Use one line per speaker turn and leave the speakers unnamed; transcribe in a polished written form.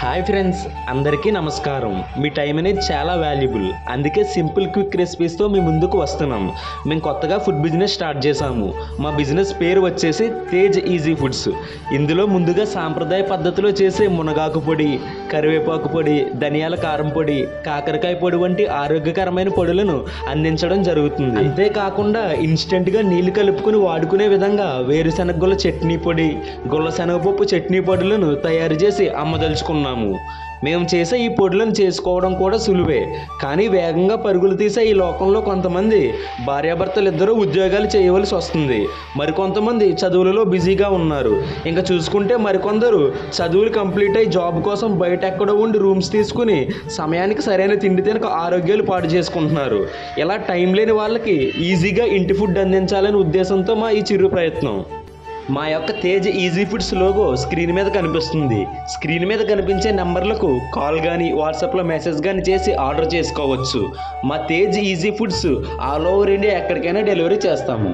Hi friends, అందరికీ నమస్కారం. మీ time అనేది చాలా వాల్యుబుల్, అందుకే సింపుల్ క్విక్ రెసిపీస్తో మీ ముందుకు వస్తున్నాం. మేము కొత్తగా ఫుడ్ బిజినెస్ స్టార్ట్ చేశాము. మా బిజినెస్ పేరు వచ్చేసి తేజ్ ఈజీ ఫుడ్స్. ఇందులో ముందుగా సాంప్రదాయ పద్ధతిలో చేసే మునగాకు పొడి, కరివేపాకు పొడి, ధనియాల కారం పొడి, కాకరకాయ పొడి వంటి ఆరోగ్యకరమైన పొడులను అందించడం జరుగుతుంది. అంతేకాకుండా ఇన్స్టెంట్గా నీళ్లు కలుపుకొని వాడుకునే విధంగా వేరుశనగ గుల్ల చట్నీ పొడి, గుల్ల శనగపప్పు చట్నీ పొడులను తయారు చేసి అమ్మదలుచుకున్నాము. మేము చేసే ఈ పొడులను చేసుకోవడం కూడా సులువే, కానీ వేగంగా పరుగులు తీసే ఈ లోకంలో కొంతమంది భార్యాభర్తలు ఇద్దరూ ఉద్యోగాలు చేయవలసి వస్తుంది. మరికొంతమంది చదువులలో బిజీగా ఉన్నారు. ఇంకా చూసుకుంటే మరికొందరు చదువులు కంప్లీట్ అయ్యి జాబ్ కోసం బయట ఎక్కడో ఉండి రూమ్స్ తీసుకుని సమయానికి సరైన తిండి తినక ఆరోగ్యాలు పాడు చేసుకుంటున్నారు. ఇలా టైం లేని వాళ్ళకి ఈజీగా ఇంటి ఫుడ్ అందించాలనే ఉద్దేశంతో మా ఈ చిరు ప్రయత్నం. మా యొక్క Tej easy foods logo screen మీద కనిపిస్తుంది. స్క్రీన్ మీద కనిపించే నెంబర్లకు కాల్ కానీ వాట్సాప్లో మెసేజ్ కానీ చేసి ఆర్డర్ చేసుకోవచ్చు. మా Tej easy foods all over India ఎక్కడికైనా డెలివరీ చేస్తాము.